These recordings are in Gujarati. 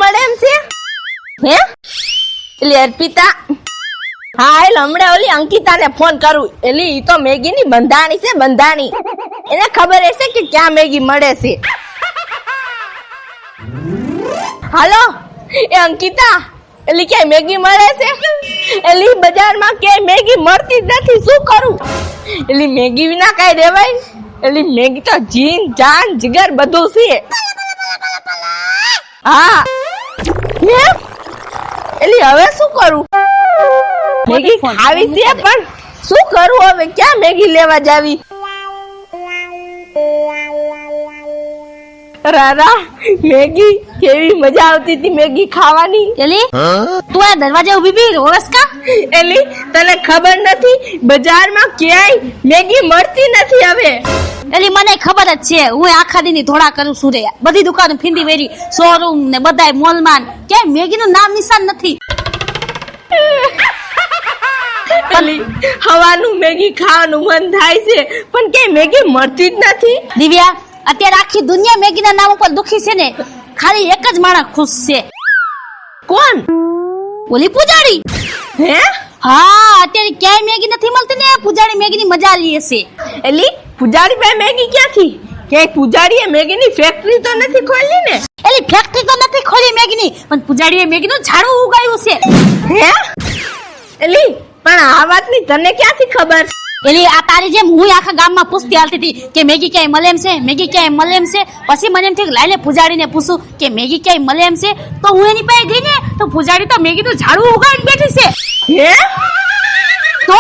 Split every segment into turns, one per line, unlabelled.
મળે એમ છે હે? એટલે અર્પિતા હા એટલે હમણાં ઓલી અંકિતાને ફોન કરું. એટલે ઈ તો મેગી ની બંધાણી છે, બંધાણી. એને ખબર હશે કે ક્યાં મેગી મળે છે. હાલો એ અંકિતા, એટલે ક્યાંય મેગી મળે છે? એટલે બજારમાં ક્યાંય મેગી મળતી જ નથી, શું કરું? એટલે મેગી વિના કાંઈ રહેવાય? એટલે મેગી તો જીન જાન જીગર બધું છે. હા એટલે હવે શું કરું? મેગી ખાવી છે પણ શું કરું હવે? ક્યાં મેગી લેવા જાવી? રારા મેગી કેવી મજા આવતી હતી મેગી ખાવાની.
એલી તું આ દરવાજે ઊભી બી રોસ કા?
એલી તને ખબર નથી બજારમાં ક્યાંય મેગી મળતી નથી હવે.
એલી મને ખબર જ છે, હું આખા દીની ધોળા કરું છું રે. બધી દુકાનો ફીંદી વેરી, શોરૂમ ને બધાય મોલમાન, ક્યાંય મેગી નું નામ નિશાન નથી.
એલી હવાનું મેગી ખાવાનું મન થાય છે પણ ક્યાંય મેગી મળતી જ નથી.
દિવ્યા અત્યારે આખી દુનિયા મેગી ના નામ ઉપર દુખી છે ને, ખાલી એક જ માણસ ખુશ છે.
કોણ?
ઓલી પૂજારી.
હે?
હા અત્યારે ક્યાંય મેગી નથી મળતી ને, પૂજારી મેગી ની મજા લે છે.
એલી પૂજારી ભાઈ મેગી ક્યાંથી? ક્યાંય પૂજારીએ મેગી ની ફેક્ટરી તો નથી ખોલી ને?
એલી ફેક્ટરી તો નથી ખોલી મેગી ની, પણ પૂજારીએ મેગી નું ઝાડું ઉગાડ્યું છે.
હે? એલી પણ આ વાતની તને ક્યાંથી ખબર?
એલી આ તારી જેમ હું આખા ગામમાં પૂછતી હાલતી હતી કે મેગી ક્યાંય મળે એમ છે, મેગી ક્યાંય મળે એમ છે. પછી મને એમ થયું લાઈ લે પૂજારીને પૂછું કે મેગી ક્યાંય મળે એમ છે. તો હું એની પાસે ગઈ ને તો પૂજારી તો મેગી નું ઝાડું ઉગાડીને બેઠી છે.
હે?
તો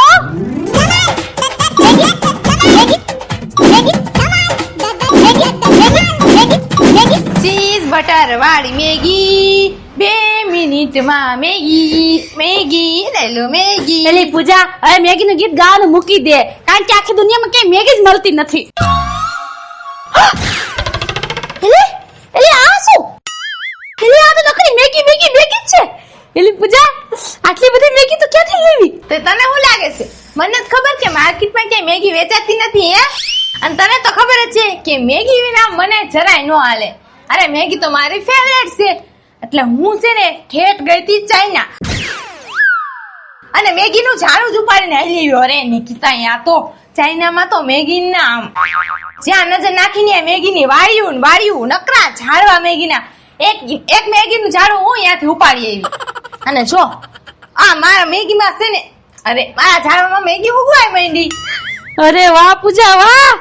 ચીઝ બટર વાળી મેગી 2 મિનિટમાં મેગી, મેગી લઈ લો મેગી.
એલી પૂજા હવે મેગી નું ગીત ગાવાનું મૂકી દે, કારણ કે આખી દુનિયામાં ક્યાંય મેગી જ મળતી નથી. એલી આ શું? એલી આ તો નકરી મેગી મેગી મેગી જ છે. એલી પૂજા આટલી બધી મેગી તો ક્યાંથી લેવી?
તે તને શું લાગે છે? મને જ ખબર છે માર્કેટમાં ક્યાંય મેગી વેચાતી નથી હે. અને તને તો ખબર જ છે કે મેગી વિના મને જરાય ન હાલે. અરે મેગી તો મારી ફેવરેટ છે. એટલે હું છે ને ઠેઠ ગઈ હતી ચાઇના અને મેગી નું ઝાડું જ ઉપાડીને આવી લેવી. અરે નિકિતા અહીંયા તો ચાઇનામાં તો મેગી ના આમ જ્યાં નજર નાખીને મેગી ની વાળ્યું નકરા ઝાડવા મેગી ના. એક મેગી નું ઝાડું હું અહીંયાથી ઉપાડી આવી. અને જો આ મારા મેગી માં છે ને, અરે મારા ઝાડવામાં મેગી ઉગવાય માંડી.
અરે વાહ પૂજા વાહ,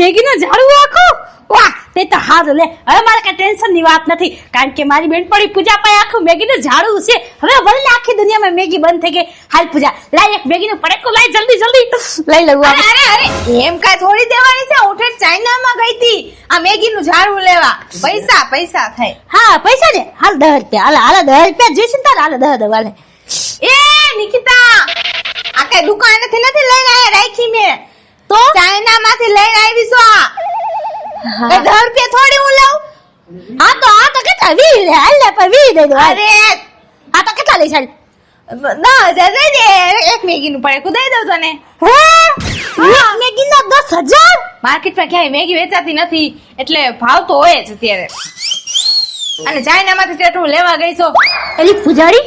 મેગી નું ઝાડું આખું વાહ. તે તો હારું લે, હવે મારે કઈ ટેન્શન ની વાત નથી, કારણ કે મારી બેનપણી પૂજા પાસે આખું મેગી નું ઝાડું છે. હવે ભલે આખી દુનિયામાં મેગી બંધ થઈ ગઈ. હાલ પૂજા લાય એક મેગી નું પડેકો લાય, જલ્દી જલ્દી લઈ લઉં.
અરે એમ કાઈ થોડી દેવાની છે? હું ઠેઠ ચાઇનામાં ગઈ હતી આ મેગી નું ઝાડું લેવા. પૈસા થાય.
હા પૈસા ને હાલ 10 રૂપિયા. હાલ 10 રૂપિયા જોઈશે ને તારે? હાલ 10 હાલે.
એ નિકિતા આ કઈ દુકાનેથી નથી લઈને આયા, રાખી મેં
તો
ચાઇના માંથી લઈને આવી છો. આ 10 રૂપિયા થોડી હું લઉં?
હા તો કેટલા 20 લે. હાલ લે પર 20 દઈ દો.
અરે
આ તો કેટલા લઈશ?
10,000 દઈ દે. એક મેગી નું પડેકું દઈ દઉં તને.
હે મેગી ના 10,000?
માર્કેટમાં ક્યાંય મેગી વેચાતી નથી એટલે ભાવ તો હોય જ અત્યારે. અને ચાઇના માંથી ટેટ હું લેવા ગઈ છો.
એલી પૂજારી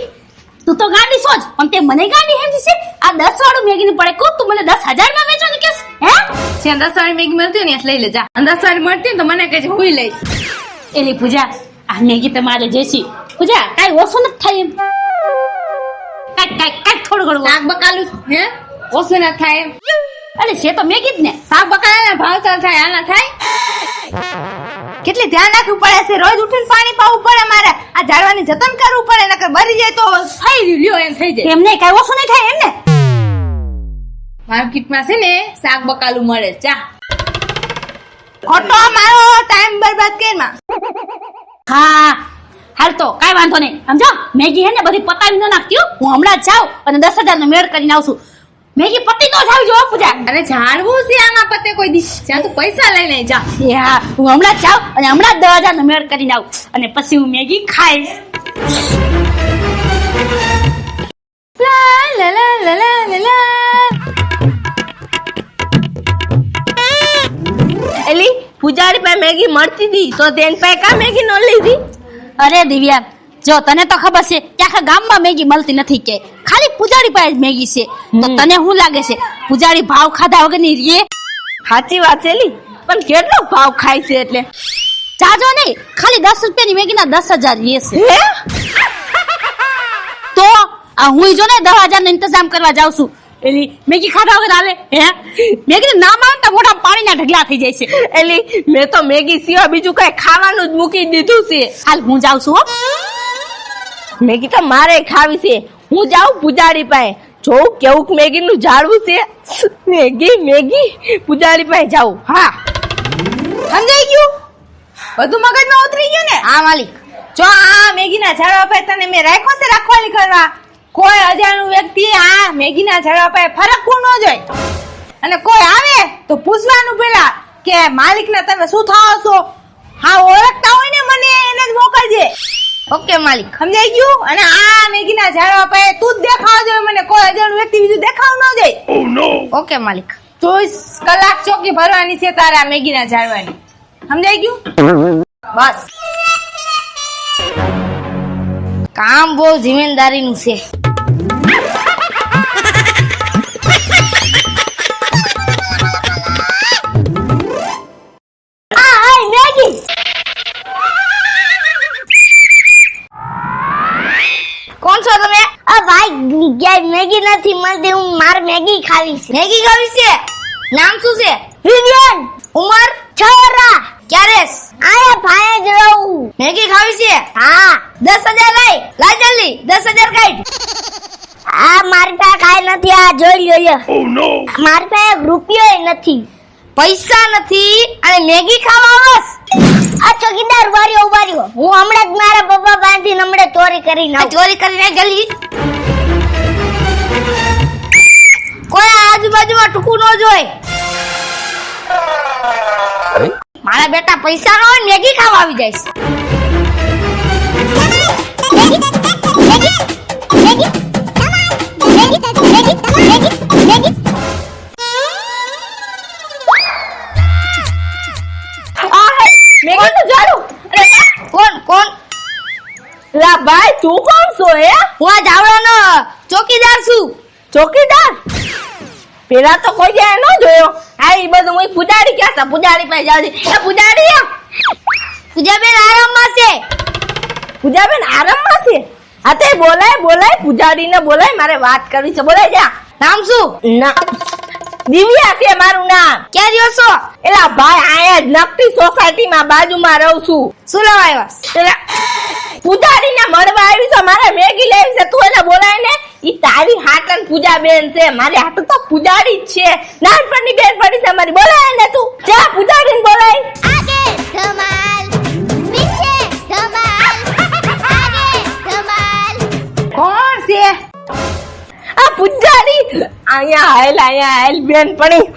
તું તો ગાડી સોજ, પણ તે મને ગાડી હેમજી છે. આ 10 વાળું મેગી નું પડેકું તું મને 10,000 માં વેચો ને કેસ? હે
જ્યાં 10 વાળી મેગી મળતી હોય ને એટલે લઈ લેજા. અને 10 વાળી મળતી ને તો મને કહેજે હું લઈશ.
એલી પૂજા આ મેગી તમારે જેસી પૂજા કાઈ ઓછું નથી થાય એમ? કાઈ થોડું ઘણું
શાક બકાલું હે ઓછું ના થાય એમ?
અરે છે તો મેગી જ ને.
શાક બકાલા ભાવ ચાલ થાય આના થાય? કેટલી ધ્યાન રાખવું પડે છે. રોજ ઉઠીને પાણી પાવું પડે મારે. આ ઝાડવાની જતન કરવું પડે, નકર મરી જાય તો થઈ રહ્યું એમ થઈ જાય.
એમને કાઈ ઓછું નહીં થાય એમ ને?
માર્કેટમાં છે ને શાક બકાલું મળે. ચા ખોટો મારો ટાઈમ બરબાદ કેમાં?
હા હાલ તો કાઈ વાંધો નહીં. સમજો મેગી હે ને બધી પતાવી ન નાખતી. હું હમણાં જ જાઉં અને 10,000 નો મેળ કરીને આવશું. મેગી પતી તો જાવ જો પૂજા.
અને જાણવું છે આમાં પતે કોઈ દી જ્યાં તું પૈસા લઈને જા.
હા હું હમણાં જ જાઉં અને હમણાં જ 10,000 નો મેળ કરીને આવું અને પછી હું મેગી ખાઈશ.
લા લા લા લા લા લા. એલી પૂજારી પાસે મેગી મળતી હતી તો તેન પાસે કા મેગી ન લીધી?
અરે દિવ્યા જો તને તો ખબર છે કે આખા ગામમાં મેગી મળતી નથી કે ખાલી પૂજારી પાસે જ મેગી છે તો તને શું લાગે છે પૂજારી ભાવ ખાધા વગરની રે?
સાચી વાત છે લી, પણ કેટલો ભાવ ખાય છે એટલે?
જાજો નહીં, ખાલી 10 રૂપિયાની મેગીના 10,000 લે છે.
હે?
તો આ હું જો ને 10,000 નો ઇંતજામ કરવા જાઉં છું એલી મેગી ખાધા વગર હાલે? હે મેગી નામ આવે તો મોઢા પાણીના ઢગલા થઈ જાય છે.
એલી મેં તો મેગી સિવાય બીજું કઈ ખાવાનું જ મૂકી દીધું છે.
હાલ હું જાઉં છું હો.
મેગી તો મારે ખાવી છે. હું જાઉં પૂજારી પાસે, જોઉં કેવું મેગી નું ઝાડવું છે. મેગી પૂજારી પાસે જાઉં.
હા સમજાઈ ગયું, બધું મગજમાં ઉતરી ગયું ને? હા માલિક, જો આ મેગીના ઝાડવા પર તને મેં રાખ્યો છે રાખવાલી કરવા. કોઈ અજાણ્યું વ્યક્તિ આ મેગીના ઝાડવા પર ફરકવું ન જોઈએ, અને કોઈ આવે તો પૂછવાનું પેલા કે માલિકને તમે શું થાઓ છો. હા ઓળખતા હોય ને મને એને જ મોકલજે. ઓકે માલિક, સમજાઈ ગયું? અને આ મેગીના ઝાડવા પર તું જ દેખાવ જોઈએ મને, કોઈ અજાણ્યું વ્યક્તિ બીજું દેખાવ ન જોઈએ. ઓકે માલિક, 24 કલાક ચોકી ભરવાની છે તારે આ મેગીના ઝાડવાની. સમજાઈ ગયું? બસ કામ બહુ જિમ્મેદારીનું છે. કોણ છો તમે?
ભાઈ મેગી નથી મળતી, હું મારે મેગી ખાવી છે.
મેગી ખાવી છે? નામ શું છે?
વિવિયન.
ઉંમર?
6 વર્ષ.
ક્યારે?
આયા ભાઈ જ રહું.
મેગી ખાવી છે?
હા.
10,000 લાય જલ્દી, 10,000 કાઢ.
આ મારી પાસે કાંઈ નથી, આ જોઈ લ્યો. મારી પાસે રૂપિયો નથી.
પૈસા નથી અને મેગી ખાવા આવસ?
આ ચોકીદાર ઉભા રહ્યો. હું હમણાં જ મારા પપ્પા પાસેથી હમણાં ચોરી કરીને આવું.
ચોરી કરીને જલ્દી. કોઈ આજુબાજુમાં ટૂંકું ન જોઈ. મારા બેટા પૈસા ન હોય મેગી ખાવા આવી જાય કોણ?
લા ભાઈ તું કોણ છો? હે
હું આ જાવડાનો ચોકીદાર છું.
ચોકીદાર? પેલા તો કોઈ જાય ન જોયો. હા ઈ બધું હું પૂજારી ક્યાં છે? પૂજારી પાસે જાવ. એ પૂજારી,
પૂજાબેન આરામમાં છે.
પૂજાબેન આરામમાં છે? હા તે બોલાય પૂજારીને બોલાય, મારે વાત કરવી છે. બોલાય જા.
નામ શું?
ના દિવ્યા છે મારું નામ.
ક્યાં રહ્યો છો?
એલા ભાઈ આયા જ નકટી સોસાયટીમાં બાજુમાં રહું છું.
શું લેવા આવ્યા?
એલા પૂજારીને મળવા આવી છે, મારે મેગી લેવી છે. તું એને બોલાય ને. ઈ તારી હાટન પૂજાબેન છે, મારી હાટન તો પૂજારી જ છે. નાનપણની બેન પડી છે મારી. બોલાય ને તું જા, પૂજારીને બોલાય.
આગે ધમાલ, પીછે ધમાલ, આગે ધમાલ.
કોણ છે?
આ પૂજારી અહીંયા હાલ બેન પડી.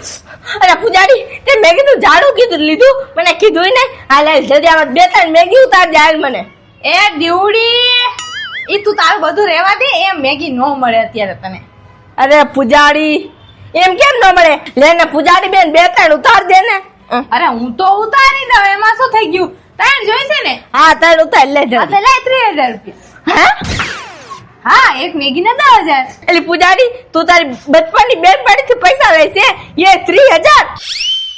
અરે પૂજારી તે મેગી નું ઝાડુ કીધું લીધું, મને કીધું ને હાલ જલ્દી આમાં 2-3 મેગી ઉતાર દે હાલ મને.
એ દીવડી, ઈ તું તારું બધું રહેવા દે. એમ મેગી નો મળે અત્યારે તને.
અરે પૂજારી એમ કેમ ન મળે? લે ને પૂજારી બેન 2-3 ઉતાર દે ને.
અરે હું તો ઉતારી દઉં, એમાં શું થઈ ગયું? તારે જોઈશે ને?
હા 3 ઉતાર લે
હા તો
જલ્દી.
લે 3,000 રૂપિયા.
હે
હા એક મેગી ના 10,000.
એલી પૂજારી તું તારી બચપનની બેન પડીથી પૈસા લે છે એ 3,000?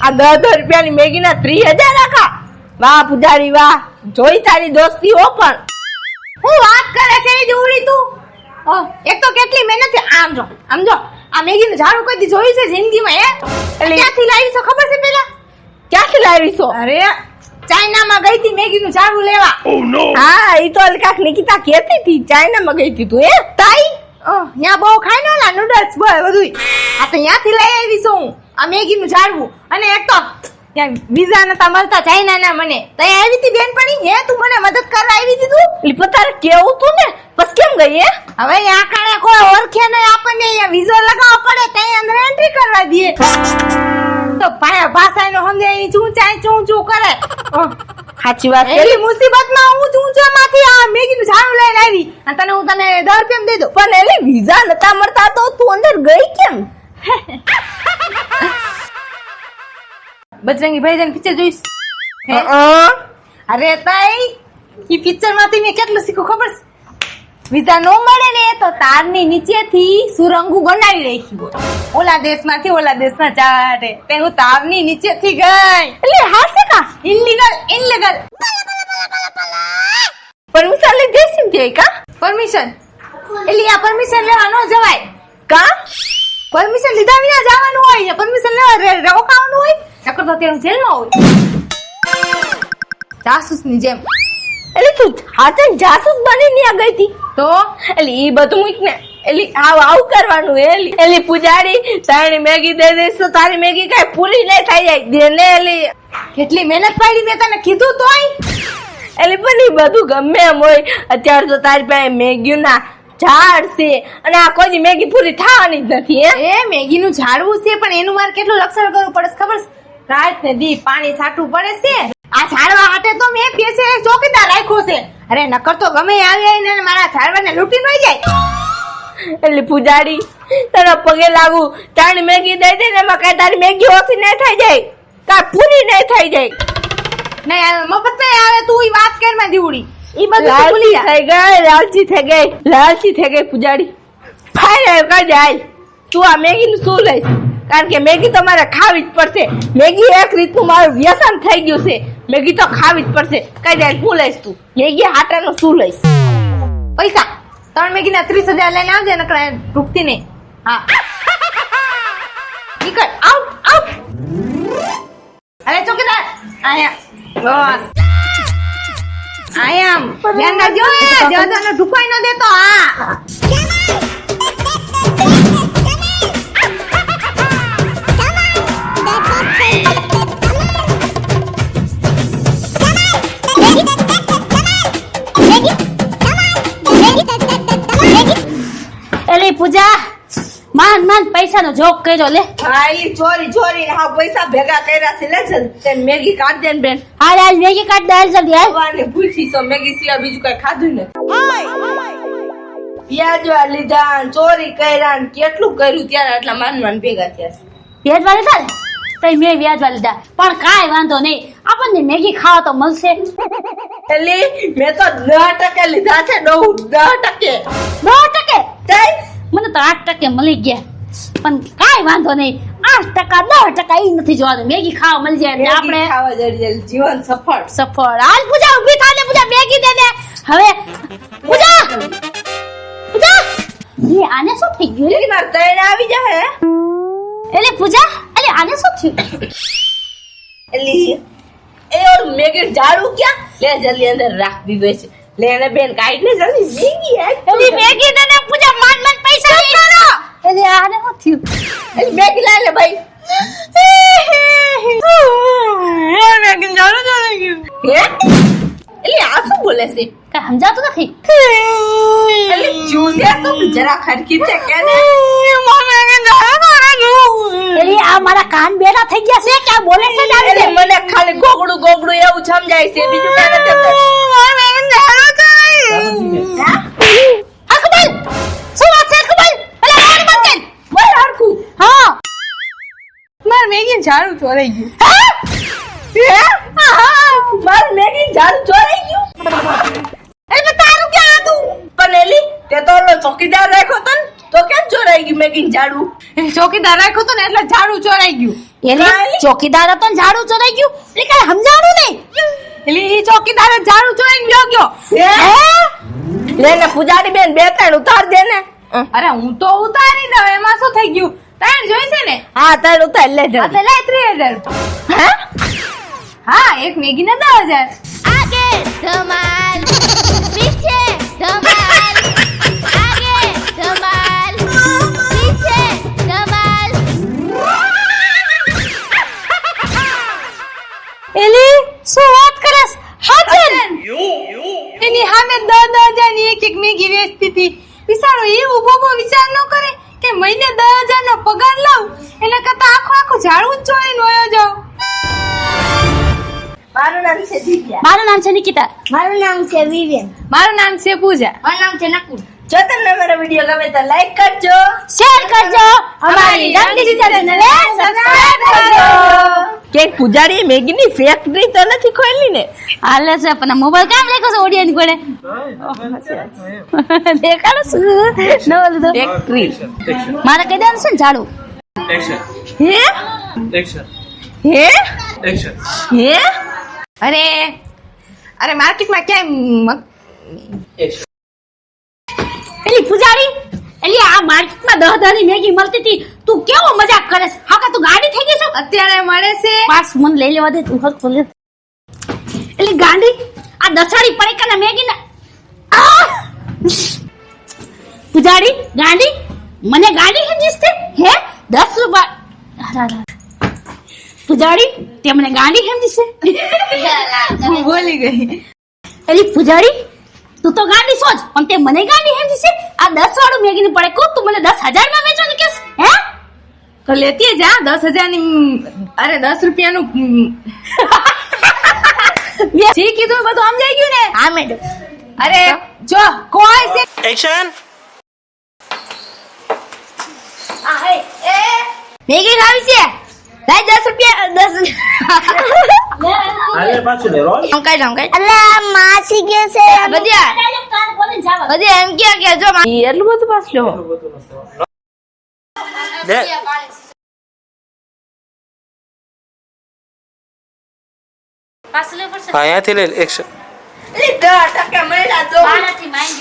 આ 10,000 રૂપિયાની મેગી ના 3,000 આખા? વાહ પૂજારી વાહ, જોઈ તારી દોસ્તી હો. પણ
હું વાત કરે છે એ દીવડી તું? એક તો કેટલી મહેનત છે. આમ જો આ મેગી નું ઝાડુ કદી જોયું છે જિંદગીમાં? ક્યાંથી લાવી છો ખબર છે પેલા?
ક્યાંથી લાવી છો?
અરે ચાઇનામાં ગઈ હતી મેગી નું ઝાડુ લેવા.
હા ઈ તો અલકાક નિકિતા કહેતી હતી ચાઇનામાં ગઈ હતી તું. એ તાઈ
ત્યાં બહુ ખાય ને ઓલા નૂડલ્સ બધું. આ તો ત્યાંથી લઈ આવી છું હું આ મેગી નું ઝાડવું. અને એક તો ત્યાં વિઝા નતા મળતા ચાઇના ના, મને ત્યાં આવી હતી બેનપણી. હે તું મને મદદ કરવા આવી હતી તું?
ઈ પતારે કેવું તું ને બસ કેમ ગઈ? હે
હવે આ કારણે કોઈ ઓળખે નહીં આપણને. અહીંયા વિઝો લગાવવો પડે, ત્યાં અંદર એન્ટ્રી કરવા દે તો ભાષાનો સમજે એની ચૂં કરે.
સાચી વાત છે.
એવી મુસીબતમાં હું ચૂંચામાંથી આ મેગી નું ઝાડુ લઈને આવી અને તને હું 10 રૂપિયા દઈ દઉં.
પણ એલી વિઝા નતા મળતા તો તું અંદર ગઈ કેમ?
બજરંગી ભાઈજાન પિક્ચર જોઈશ? અરે તાઈ ઈ પિક્ચર માંથી મેં કેટલું શીખ્યું ખબર છે? વિઝા નો મળે ને તો તારની નીચેથી સુરંગું બનાવી રાખી. ઓલા દેશમાંથી ઓલા દેશમાં ચાટે તે હું તારની નીચેથી ગઈ.
એટલે હાસે કા
ઇનલીગલ
પરમિશન લઈ જઈશું કે કા
પરમિશન. એટલે આ પરમિશન લેવા ન જવાય.
કા
પરમિશન લીધા વિના જવાનું હોય. પરમિશન લેવા રોકાવાનું હોય. નકર તો તેનું જેલમાં હોય. જાસૂસની જેમ.
એટલે તું હાથે જાસૂસ બની આ ગઈ હતી
તો
એટલે ઈ બધું મૂક ને એટલે આવું કરવાનું એટલે પૂજારી તારી મેગી દે દઈશ તો તારી મેગી કઈ પૂરી નહીં થઈ જાય દે ને એટલે
કેટલી મહેનત પાડી મેં તને કીધું તોય.
એટલે પણ ઈ બધું ગમે એમ હોય અત્યારે તો તારી પાસે મેગી ના ઝાડ છે અને આ કોઈ મેગી પૂરી થવાની જ નથી
એ મેગી નું ઝાડવું છે પણ એનું મારે કેટલું રક્ષણ કરવું પડે છે ખબર છે? રાત ને દી પાણી છાંટવું પડે છે. આ ઝાડવા હાટે તો મેં પેસે ચોકીદાર રાખ્યો છે. અરે નકર તો ગમે આવી ને મારા ઝાડવાને લૂંટી ન જાય.
એટલે પૂજારી તારા પગે લાગુ તારી મેગી દઈ દે ને એમાં કઈ તારી મેગી ઓછી નહીં થઈ જાય કાંઈ પૂરી નહીં થઈ જાય.
નહીં મફત નહીં આવે. તું ઈ વાત કર માં દીવડી ઈ બધું ભૂલી જા.
લાલચી થઈ ગઈ પૂજારી ફાઇનલ કર જાય તું આ મેગી નું શું લઈશ કારણ કે મેગી તો મારે ખાવી જ પડશે. મેગી એક રીતનું મારું વ્યસન થઈ ગયું છે. મેગી તો ખાવી જ પડશે. કઈ જાય શું લઈશ તું મેગી હાટાનું શું લઈશ?
પૈસા 3 મેગી ના 30,000 લઈને આવજે નકર રૂકતી નહીં. હા નીકળ આઉટ. અરે ચોકીદાર આયા બસ આયા ધ્યાન રાખજો. જવાનો ઢુકાઈ ન દેતો. હા
એલી પૂજા માંડ પૈસા નો જોક કર્યો લે.
હા ઈ ચોરી હા પૈસા ભેગા કર્યા છે લે ચલ તે મેગી કાઢ દે ને બેન.
હાલ મેગી કાઢ દે જલ્દી હાલ.
ભગવાને ભૂખી છો મેગી સિવાય બીજું કઈ ખાધું નથી. વ્યાજવા લીધા ચોરી કર્યા ને કેટલું કર્યું ત્યારે આટલા માન ભેગા થયા છે.
વ્યાજવા લીધા ને તઈ મેં વ્યાજવા લીધા પણ કાંઈ વાંધો નહીં આપણને મેગી ખાવા તો મળશે.
એટલે મેં તો 10% લીધા છે 10%.
10%?
તઈ
મને તો 8% મળી ગયા પણ કાંઈ વાંધો નહીં. 8% 10% ઈ નથી જોવાનું. મેગી ખાવા મળી જાય એટલે આપણે
ખાવા જઈએ જીવન
સફળ. હાલ પૂજા ઊભી થા ને પૂજા મેગી દે દે હવે. પૂજા એ આને શું થઈ ગયું?
એલી માર તઈને આવી જાય
એટલે પૂજા એટલે આને શું થયું?
એલી એ ઓર મેગી ઝાડુ ક્યાં લે જલ્દી અંદર રાખ દીધો છે. લે એને બેન કાઢ ને જલ્દી મેગી
એલી મેગી દે ને પૂજા માંડ પૈસા લઈ લો. એટલે આને શું થયું?
એલી મેગી લાય લે ભાઈ.
મેગી જાણું ચાલી ગયું.
હે એલી આ શું બોલે છે?
કઈ સમજાતું નથી.
એલી ચૂસે તો જરા ખડકી છે કે ને
એલી આ મારા કાન બેડા થઈ ગયા છે કે આ બોલે છે જાણે
એલી મને ખાલી ગોગડું એવું સમજાય છે બીજું કઈ નથી.
અકબલ શું વાત છે અકબલ? પેલા રાડ બંધ કર.
બોલ હરખું.
હા
માર મેગી ઝાડુ ચોરાઈ ગયું.
માર મેગી ઝાડુ ચોરાઈ ગયું.
એટલે તારું ક્યાં હતું?
પણ એલી તે તો ઓલો ચોકીદાર રાખ્યો તો ને તો કેમ ચોરાઈ ગયું મેગી ઝાડુ?
ચોકીદાર રાખ્યો તો ને એટલે ઝાડુ ચોરાઈ ગયું.
એલી ચોકીદાર હતો ને ઝાડુ ચોરાઈ ગયું એટલે કઈ સમજાણું નહીં.
એટલે ઈ ચોકીદાર ઝાડુ ચોરાઈને ગયો.
લે ને પૂજારી બેન 2-3 ઉતાર દે ને.
અરે હું તો ઉતારી દઉં એમાં શું થઈ ગયું? તાણ જોઈ છે ને?
હા 3 ઉતાર લે
આ
જલ્દી.
તો લે 3000.
હે
હા એક મેગી ને 10,000.
आगे धमाल पीछे धमाल आगे धमाल पीछे धमाल.
એલી શું વાત કરસ? હાજર
એની સામે 10,000 ની એક મેગી વેચતી હતી. બિચારો એ ઉભો વિચાર ન કરે કે મહિને 10,000 નો પગાર લઉં એટલે કરતા આખું ઝાડુ જ ચોરીને વયો જાઉં.
મારું નામ છે દિવ્યા.
મારું નામ છે નિકિતા.
મારું નામ છે વિવેન.
મારું નામ છે પૂજા.
મારું નામ છે નકુલ.
જો તમને મારો વિડીયો ગમે તો લાઈક કરજો,
શેર કરજો.
અમારી રંગ ડિજિટલ ચેનલને સબસ્ક્રાઇબ કરજો.
કે પૂજારી મેગીની ફેક્ટરી તો નથી ખોલી ને?
હાલે છે પણ મોબાઈલ કામ રાખ્યો છે ઓડિયાની કોડે દેખાડો શું નો લીધો
ફેક્ટરી
મારે કહી દેવાનું છે ને ઝાડુ
હે હે હે
અરે અરે માર્કેટમાં ક્યાંય
એલી પૂજારી એલી આ માર્કેટમાં 10 ની મેગી મળતી હતી તું કેવો મજાક કરે છે હા કા તું ગાડી થઈ ગઈ છો
અત્યારે મળે છે
પાસ મને લઈ લેવા દે તું હક બોલે એલી ગાંડી આ દસાડી પડીકાના મેગી ના પૂજારી ગાંડી મને ગાડી સમજીશ તે હે 10 રૂપિયા પૂજારી તે મને ગાંડી સમજીશ
હું બોલી ગઈ
એલી પૂજારી તું તો ગાંડી છો જ પણ તે મને ગાંડી સમજીશ આ 10 વાળું મેગી ની પડે કો તું મને 10,000 માં વેચો ને કેસ હે
તો લેતી જા 10,000 ની અરે 10 રૂપિયાનું જી કીધું એ બધું સમજાઈ ગયું ને
હા મેડમ
અરે જો કોઈ છે
એક્શન
મેગી ખાવી છે લાઈ 10 રૂપિયા 10
હાલે પાછું લે રોલ
અંકાઈ
અલા માસી કે છે
બધિયા બધિયા એમ કે જો એટલું બધું પાસ લો
દે
પાસ લેવું પડશે
હા અહીંયાથી લે એક્શન
એટલે 10 ટકા મળ્યા તો
મારાથી માંગ્યું